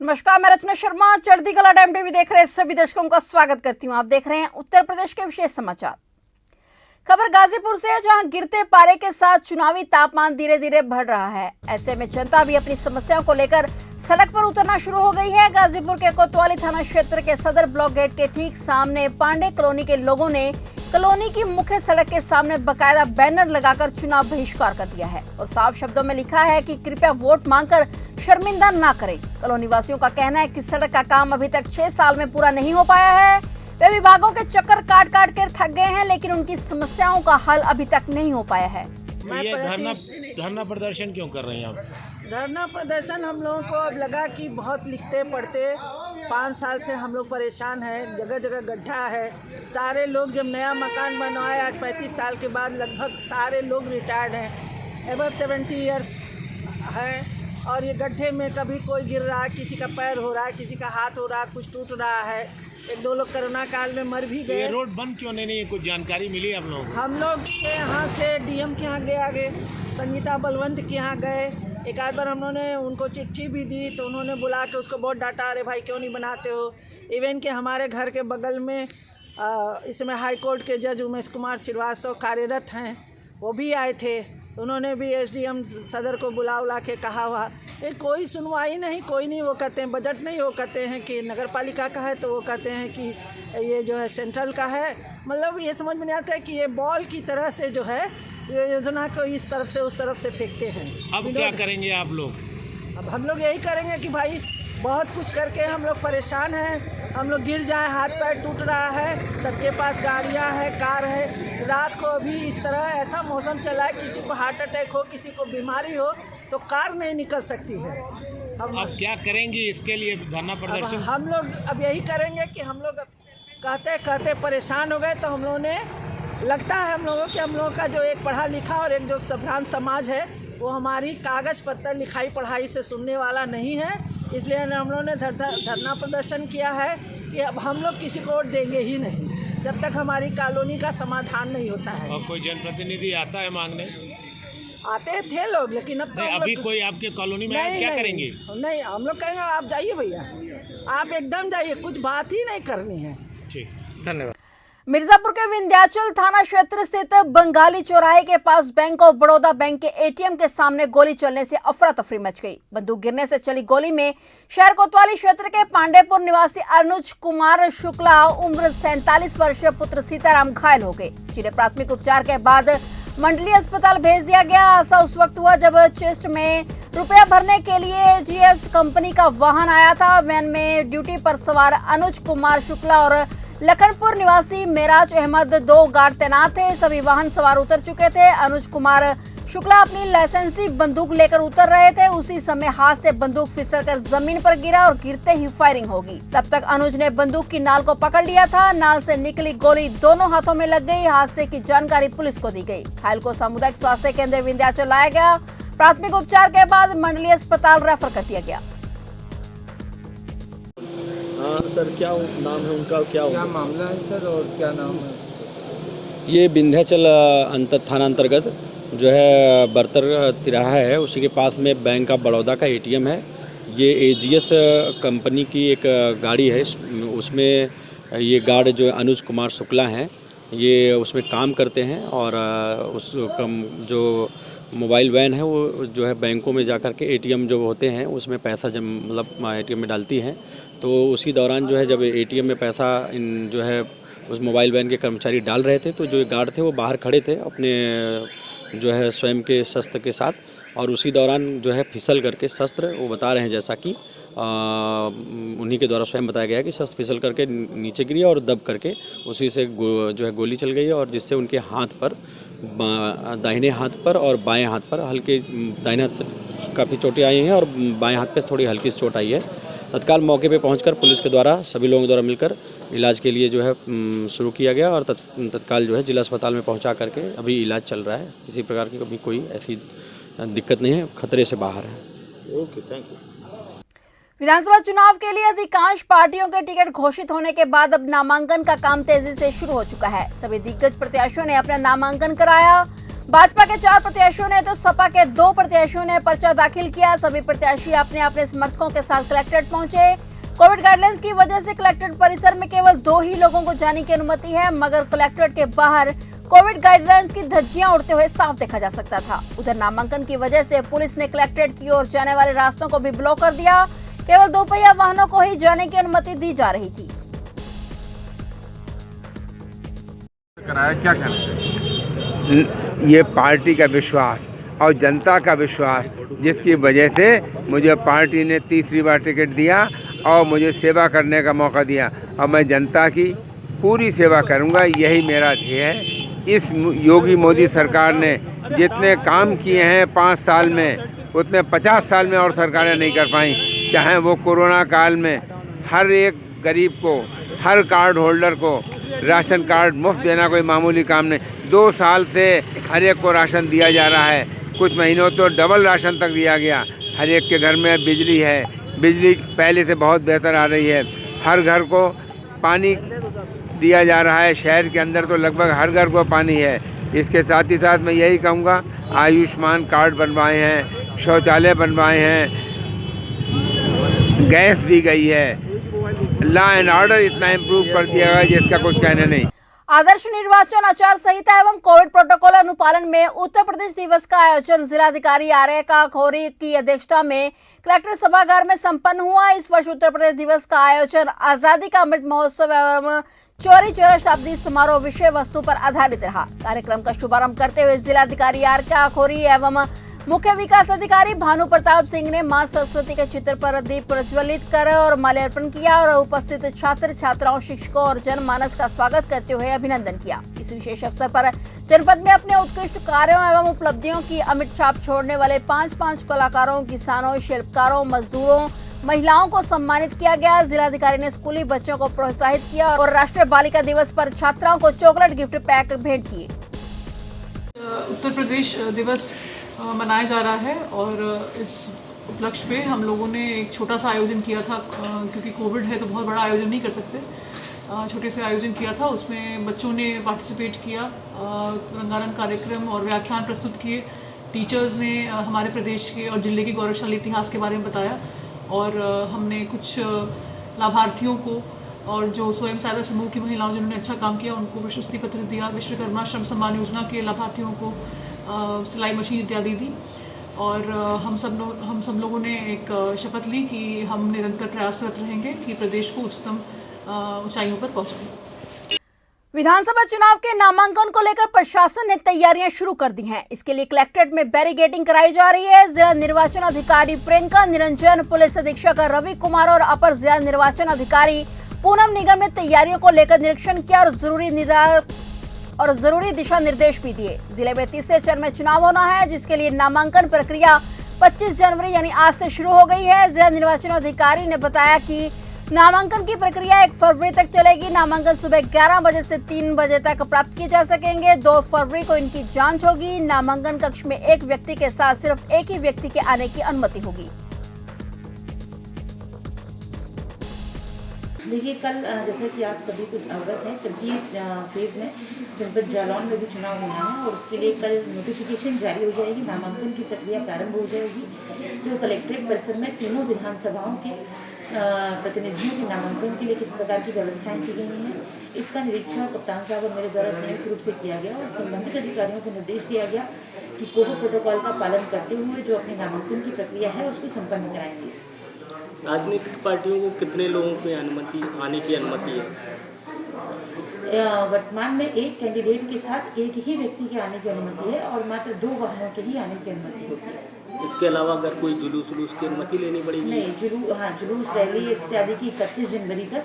नमस्कार, मैं रचना शर्मा चढ़ती कला टाइम टीवी देख रहे सभी दर्शकों का स्वागत करती हूं। आप देख रहे हैं उत्तर प्रदेश के विशेष समाचार। खबर गाजीपुर से है, जहां गिरते पारे के साथ चुनावी तापमान धीरे धीरे बढ़ रहा है। ऐसे में जनता भी अपनी समस्याओं को लेकर सड़क पर उतरना शुरू हो गई है। गाजीपुर के कोतवाली थाना क्षेत्र के सदर ब्लॉक गेट के ठीक सामने पांडे कॉलोनी के लोगों ने कॉलोनी की मुख्य सड़क के सामने बकायदा बैनर लगाकर चुनाव बहिष्कार कर दिया है और साफ शब्दों में लिखा है कि कृपया वोट मांगकर शर्मिंदा ना करें। कॉलोनी वासियों का कहना है कि सड़क का काम अभी तक 6 साल में पूरा नहीं हो पाया है। वे विभागों के चक्कर काट काट कर थक गए हैं, लेकिन उनकी समस्याओं का हल अभी तक नहीं हो पाया है। ये धरना प्रदर्शन क्यों कर रहे हैं आप? धरना प्रदर्शन हम लोगों को अब लगा कि बहुत लिखते पढ़ते 5 साल से हम लोग परेशान हैं। जगह जगह गड्ढा है। सारे लोग जब नया मकान बनवाए आज 35 साल के बाद लगभग सारे लोग रिटायर्ड हैं, एबव 70 ईयर्स हैं और ये गड्ढे में कभी कोई गिर रहा है, किसी का पैर हो रहा है, किसी का हाथ हो रहा है, कुछ टूट रहा है। 1-2 लोग कोरोना काल में मर भी गए। ये रोड बंद क्यों नहीं है? कुछ जानकारी मिली आप लोगों को? हम लोग के यहाँ से डीएम के यहाँ गए, आगे संगीता बलवंत के यहाँ गए। एक आध बार हमने उनको चिट्ठी भी दी तो उन्होंने बुला के उसको बहुत डांटा, अरे भाई क्यों नहीं बनाते हो। इवन के हमारे घर के बगल में इसमें हाई कोर्ट के जज उमेश कुमार श्रीवास्तव कार्यरत हैं, वो भी आए थे। उन्होंने भी एसडीएम सदर को बुला के कहा हुआ, कोई सुनवाई नहीं, कोई नहीं। वो कहते हैं बजट नहीं, वो कहते हैं कि नगर पालिका का है, तो वो कहते हैं कि ये जो है सेंट्रल का है। मतलब ये समझ में नहीं आता है कि ये बॉल की तरह से जो है ये योजना को इस तरफ से उस तरफ से फेंकते हैं। अब क्या करेंगे आप लोग? अब हम लोग यही करेंगे कि भाई बहुत कुछ करके हम लोग परेशान हैं। हम लोग गिर जाए, हाथ पैर टूट रहा है, सबके पास गाड़ियां हैं, कार है। रात को अभी इस तरह ऐसा मौसम चला है, किसी को हार्ट अटैक हो, किसी को बीमारी हो तो कार नहीं निकल सकती है। अब क्या करेंगे इसके लिए धरना प्रदर्शन? हम लोग अब यही करेंगे कि हम लोग कहते कहते परेशान हो गए, तो हम लोगों ने लगता है हम लोगों कि हम लोगों का जो एक पढ़ा लिखा और एक जो सभ्रांत समाज है वो हमारी कागज़ पत्तर लिखाई पढ़ाई से सुनने वाला नहीं है। इसलिए हम लोगों ने धरना प्रदर्शन किया है कि अब हम लोग किसी को वोट देंगे ही नहीं जब तक हमारी कॉलोनी का समाधान नहीं होता है। और कोई जनप्रतिनिधि आता है मांगने? आते थे लोग, लेकिन अब तो अभी कोई आपके कॉलोनी में क्या करेंगे? नहीं, हम लोग कहेंगे आप जाइए भैया, आप एकदम जाइए, कुछ बात ही नहीं करनी है। ठीक, धन्यवाद। मिर्जापुर के विंध्याचल थाना क्षेत्र स्थित बंगाली चौराहे के पास बैंक ऑफ बड़ौदा बैंक के एटीएम के सामने गोली चलने से अफरा तफरी मच गई। बंदूक गिरने से चली गोली में शहर कोतवाली क्षेत्र के पांडेपुर निवासी अनुज कुमार शुक्ला उम्र 47 वर्षीय पुत्र सीताराम घायल हो गए, जिन्हें प्राथमिक उपचार के बाद मंडलीय अस्पताल भेज दिया गया। ऐसा उस वक्त हुआ जब चेस्ट में रुपया भरने के लिए जीएस कंपनी का वाहन आया था। वैन में ड्यूटी पर सवार अनुज कुमार शुक्ला और लखनपुर निवासी मेराज अहमद 2 गार्ड तैनात थे। सभी वाहन सवार उतर चुके थे। अनुज कुमार शुक्ला अपनी लाइसेंसी बंदूक लेकर उतर रहे थे। उसी समय हाथ से बंदूक फिसलकर जमीन पर गिरा और गिरते ही फायरिंग होगी। तब तक अनुज ने बंदूक की नाल को पकड़ लिया था। नाल से निकली गोली दोनों हाथों में लग गई। हादसे की जानकारी पुलिस को दी गई। घायल को सामुदायिक स्वास्थ्य केंद्र विंध्याचल लाया गया। प्राथमिक उपचार के बाद मंडलीय अस्पताल रेफर कर दिया गया। सर, क्या नाम है उनका, क्या मामला है सर और क्या नाम है? ये विंध्याचल थाना अंतर्गत जो है बर्तर तिराहा है, उसी के पास में बैंक ऑफ बड़ौदा का एटीएम है। ये एजीएस कंपनी की एक गाड़ी है, उसमें ये गार्ड जो अनुज कुमार शुक्ला हैं ये उसमें काम करते हैं और उस जो मोबाइल वैन है वो जो है बैंकों में जाकर के एटीएम जो होते हैं उसमें पैसा मतलब एटीएम में डालती हैं। तो उसी दौरान जो है जब एटीएम में पैसा जो है उस मोबाइल वैन के कर्मचारी डाल रहे थे, तो जो गार्ड थे वो बाहर खड़े थे अपने जो है स्वयं के शस्त्र के साथ, और उसी दौरान जो है फिसल करके शस्त्र वो बता रहे हैं जैसा कि उन्हीं के द्वारा स्वयं बताया गया कि शस्त्र फिसल करके नीचे गिरी और दब करके उसी से जो है गोली चल गई और जिससे उनके हाथ पर, दाहिने हाथ पर और बाएं हाथ पर हल्के, दाहिने हाथ पर काफ़ी चोटें आई हैं और बाएं हाथ पर थोड़ी हल्की सी चोट आई है। तत्काल मौके पे पहुंचकर पुलिस के द्वारा सभी लोगों द्वारा मिलकर इलाज के लिए जो है शुरू किया गया और तत्काल जो है जिला अस्पताल में पहुंचा करके अभी इलाज चल रहा है। किसी प्रकार की कभी कोई ऐसी दिक्कत नहीं है, खतरे से बाहर है। Okay, thank you. विधानसभा चुनाव के लिए अधिकांश पार्टियों के टिकट घोषित होने के बाद अब नामांकन का काम तेजी से शुरू हो चुका है। सभी दिग्गज प्रत्याशियों ने अपना नामांकन कराया। भाजपा के 4 प्रत्याशियों ने तो सपा के 2 प्रत्याशियों ने पर्चा दाखिल किया। सभी प्रत्याशी अपने अपने समर्थकों के साथ कलेक्ट्रेट पहुंचे। कोविड गाइडलाइंस की वजह से कलेक्ट्रेट परिसर में केवल 2 ही लोगों को जाने की अनुमति है, मगर कलेक्ट्रेट के बाहर कोविड गाइडलाइंस की धज्जियां उड़ते हुए साफ देखा जा सकता था। उधर नामांकन की वजह से पुलिस ने कलेक्ट्रेट की ओर जाने वाले रास्तों को भी ब्लॉक कर दिया। केवल 2 पहिया वाहनों को ही जाने की अनुमति दी जा रही थी। क्या कहना ये पार्टी का विश्वास और जनता का विश्वास, जिसकी वजह से मुझे पार्टी ने तीसरी बार टिकट दिया और मुझे सेवा करने का मौका दिया और मैं जनता की पूरी सेवा करूंगा, यही मेरा ध्येय है। इस योगी मोदी सरकार ने जितने काम किए हैं 5 साल में, उतने 50 साल में और सरकारें नहीं कर पाई। चाहे वो कोरोना काल में हर एक गरीब को, हर कार्ड होल्डर को राशन कार्ड मुफ्त देना कोई मामूली काम नहीं। 2 साल से हर एक को राशन दिया जा रहा है, कुछ महीनों तो डबल राशन तक दिया गया। हर एक के घर में बिजली है, बिजली पहले से बहुत बेहतर आ रही है। हर घर को पानी दिया जा रहा है, शहर के अंदर तो लगभग हर घर को पानी है। इसके साथ ही साथ मैं यही कहूँगा, आयुष्मान कार्ड बनवाए हैं, शौचालय बनवाए हैं, गैस दी गई है, लॉ एंड ऑर्डर इतना इम्प्रूव कर दिया गया जिसका कुछ कहना नहीं। आदर्श निर्वाचन आचार संहिता एवं कोविड प्रोटोकॉल अनुपालन में उत्तर प्रदेश दिवस का आयोजन जिलाधिकारी आर्य काकोरी की अध्यक्षता में कलेक्ट्रेट सभागार में संपन्न हुआ। इस वर्ष उत्तर प्रदेश दिवस का आयोजन आजादी का अमृत महोत्सव एवं चौरी चौरा शताब्दी समारोह विषय वस्तु पर आधारित रहा। कार्यक्रम का शुभारंभ करते हुए जिलाधिकारी आर्य काकोरी एवं मुख्य विकास अधिकारी भानु प्रताप सिंह ने मां सरस्वती के चित्र पर दीप प्रज्वलित कर और माल्यार्पण किया और उपस्थित छात्र छात्राओं, शिक्षकों और जनमानस का स्वागत करते हुए अभिनंदन किया। इस विशेष अवसर पर जनपद में अपने उत्कृष्ट कार्यों एवं उपलब्धियों की अमिट छाप छोड़ने वाले 5 कलाकारों, किसानों, शिल्पकारों, मजदूरों, महिलाओं को सम्मानित किया गया। जिलाधिकारी ने स्कूली बच्चों को प्रोत्साहित किया और राष्ट्रीय बालिका दिवस पर छात्राओं को चॉकलेट गिफ्ट पैक भेंट किए। उत्तर प्रदेश दिवस मनाया जा रहा है और इस उपलक्ष्य पे हम लोगों ने एक छोटा सा आयोजन किया था, क्योंकि कोविड है तो बहुत बड़ा आयोजन नहीं कर सकते। छोटे से आयोजन किया था, उसमें बच्चों ने पार्टिसिपेट किया, रंगारंग कार्यक्रम और व्याख्यान प्रस्तुत किए। टीचर्स ने हमारे प्रदेश के और जिले के गौरवशाली इतिहास के बारे में बताया और हमने कुछ लाभार्थियों को और जो स्वयं सहायता समूह की महिलाओं जिन्होंने अच्छा काम किया उनको प्रशस्ति पत्र दिया। विश्वकर्मा श्रम सम्मान योजना के लाभार्थियों को सिलाई मशीन इत्यादि दी और हम सब लोगों ने एक शपथ ली कि हम निरंतर प्रयासरत रहेंगे कि प्रदेश को उच्चतम ऊंचाइयों पर पहुंचाएं। विधानसभा चुनाव के नामांकन को लेकर प्रशासन ने तैयारियां शुरू कर दी हैं। इसके लिए कलेक्ट्रेट में बैरिकेडिंग कराई जा रही है। जिला निर्वाचन अधिकारी प्रियंका निरंजन, पुलिस अधीक्षक रवि कुमार और अपर जिला निर्वाचन अधिकारी पूनम निगम ने तैयारियों को लेकर निरीक्षण किया और जरूरी दिशा निर्देश भी दिए। जिले में तीसरे चरण में चुनाव होना है, जिसके लिए नामांकन प्रक्रिया 25 जनवरी यानी आज से शुरू हो गई है। जिला निर्वाचन अधिकारी ने बताया कि नामांकन की प्रक्रिया 1 फरवरी तक चलेगी। नामांकन सुबह 11 बजे से 3 बजे तक प्राप्त किए जा सकेंगे। 2 फरवरी को इनकी जांच होगी। नामांकन कक्ष में एक व्यक्ति के साथ सिर्फ एक ही व्यक्ति के आने की अनुमति होगी। देखिए, कल जैसे कि आप सभी को अवगत हैं, तृतीय फेज में जनपद जालौन में भी चुनाव होना है और उसके लिए कल नोटिफिकेशन जारी हो जाएगी। नामांकन की प्रक्रिया प्रारंभ हो जाएगी। तो कलेक्ट्रेट परिसर में तीनों विधानसभाओं के प्रतिनिधियों के नामांकन के लिए किस प्रकार की व्यवस्थाएं की गई हैं, इसका निरीक्षण कप्तान साहब और मेरे द्वारा संयुक्त रूप से किया गया और संबंधित अधिकारियों को निर्देश दिया गया कि कोविड प्रोटोकॉल का पालन करते हुए जो अपनी नामांकन की प्रक्रिया है उसको संपन्न कराएंगे। राजनीतिक पार्टियों को कितने लोगों को आने की अनुमति है? वर्तमान में एक कैंडिडेट के साथ एक ही व्यक्ति के आने की अनुमति है और मात्र 2 वाहनों के ही आने की अनुमति होती है। इसके अलावा अगर कोई जुलूस की अनुमति लेनी पड़ेगी? नहीं, जुलूस रैली इत्यादि की 31 जनवरी तक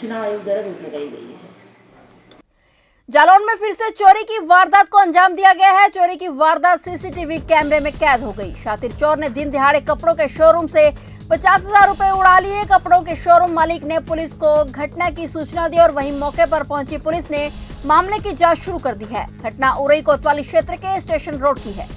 चुनाव आयोग द्वारा रोक लगाई गई है। जालौन में फिर से चोरी की वारदात को अंजाम दिया गया है। चोरी की वारदात सीसीटीवी कैमरे में कैद हो गई। शातिर चोर ने दिन दिहाड़े कपड़ों के शोरूम से 50,000 रुपए उड़ा लिए। कपड़ों के शोरूम मालिक ने पुलिस को घटना की सूचना दी और वहीं मौके पर पहुंची पुलिस ने मामले की जांच शुरू कर दी है। घटना उरई कोतवाली क्षेत्र के स्टेशन रोड की है।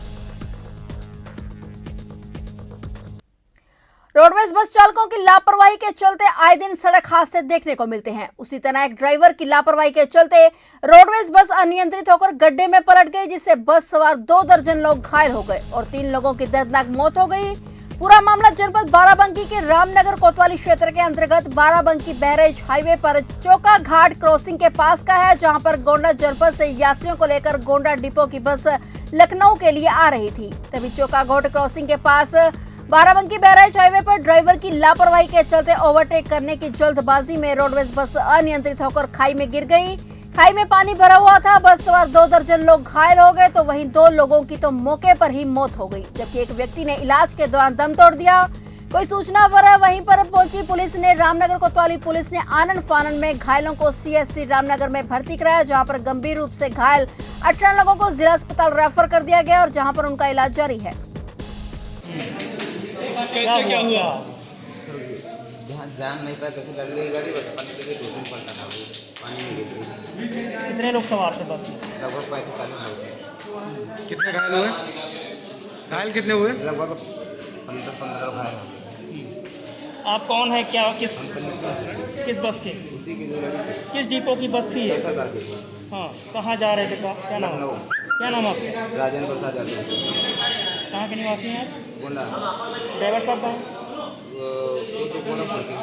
रोडवेज बस चालकों की लापरवाही के चलते आए दिन सड़क हादसे देखने को मिलते हैं। उसी तरह एक ड्राइवर की लापरवाही के चलते रोडवेज बस अनियंत्रित होकर गड्ढे में पलट गई, जिससे बस सवार 2 दर्जन लोग घायल हो गए और 3 लोगों की दर्दनाक मौत हो गई। पूरा मामला जनपद बाराबंकी के रामनगर कोतवाली क्षेत्र के अंतर्गत बाराबंकी बहराइच हाईवे पर चौका घाट क्रॉसिंग के पास का है, जहां पर गोंडा जनपद से यात्रियों को लेकर गोंडा डिपो की बस लखनऊ के लिए आ रही थी। तभी चौका घाट क्रॉसिंग के पास बाराबंकी बहराइच हाईवे पर ड्राइवर की लापरवाही के चलते ओवरटेक करने की जल्दबाजी में रोडवेज बस अनियंत्रित होकर खाई में गिर गई। खाई में पानी भरा हुआ था। बस सवार 2 दर्जन लोग घायल हो गए तो वहीं 2 लोगों की तो मौके पर ही मौत हो गई, जबकि एक व्यक्ति ने इलाज के दौरान दम तोड़ दिया। कोई सूचना पर वहीं पर पहुंची पुलिस ने रामनगर कोतवाली पुलिस ने आनन फानन में घायलों को सीएससी रामनगर में भर्ती कराया, जहां पर गंभीर रूप से घायल 18 लोगों को जिला अस्पताल रेफर कर दिया गया और जहां पर उनका इलाज जारी है। कैसे क्या हुआ? जहाँ जान नहीं पाया कैसे लग गई गाड़ी, बस पानी के 2 दिन पलटा था, पानी में गिर गई। कितने लोग सवार थे बस? लगभग 45 लोग। कितने घायल हुए? घायल कितने हुए? लगभग 15 घायल हो गए। आप कौन है, क्या किस बस के? उसी की जो लड़ी थी, किस डिपो की बस थी ये? कैसा कर दी? हाँ, कहाँ जा रहे थे? क्या नाम? लखनऊ। क्या नाम आपका? राजेंद्र प्रसाद यादव, कहाँ के निवासी हैं आप? गोंडा। ड्राइवर साहब कहाँ? वो तो गोरखपुर के,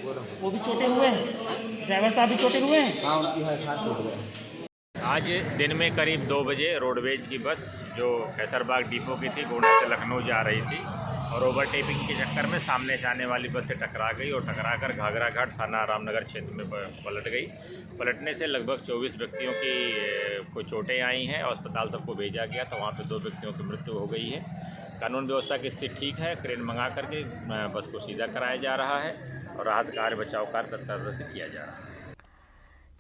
गोरखपुर। वो भी चोटे हुए हैं? ड्राइवर साहब भी चोटे हुए हैं? हाँ, उनकी हाथ टूट गए। आज दिन में करीब 2 बजे रोडवेज की बस जो कैसरबाग डिपो की थी, गोंडा से लखनऊ जा रही थी और ओवरटेकिंग के चक्कर में सामने से आने वाली बस से टकरा गई और टकराकर घाघरा घाट थाना रामनगर क्षेत्र में पलट गई। पलटने से लगभग 24 व्यक्तियों की को चोटें आई हैं और अस्पताल सबको भेजा गया, तो वहाँ पे 2 व्यक्तियों की मृत्यु हो गई है। कानून व्यवस्था की स्थिति ठीक है। क्रेन मंगा करके बस को सीधा कराया जा रहा है और राहत कार्य बचाव कार्य तत्परता से किया जा रहा है।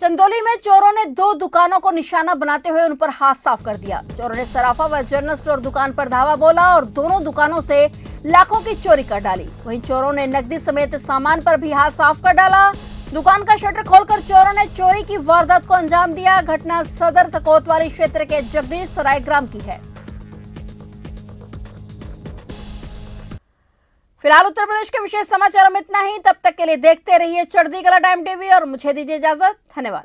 चंदौली में चोरों ने 2 दुकानों को निशाना बनाते हुए उन पर हाथ साफ कर दिया। चोरों ने सराफा व जनरल स्टोर दुकान पर धावा बोला और दोनों दुकानों से लाखों की चोरी कर डाली। वहीं चोरों ने नकदी समेत सामान पर भी हाथ साफ कर डाला। दुकान का शटर खोलकर चोरों ने चोरी की वारदात को अंजाम दिया। घटना सदर कोतवाली क्षेत्र के जगदीश सराय ग्राम की है। फिलहाल उत्तर प्रदेश के विशेष समाचार में इतना ही। तब तक के लिए देखते रहिए चढ़ती कला टाइम टीवी और मुझे दीजिए इजाजत। धन्यवाद।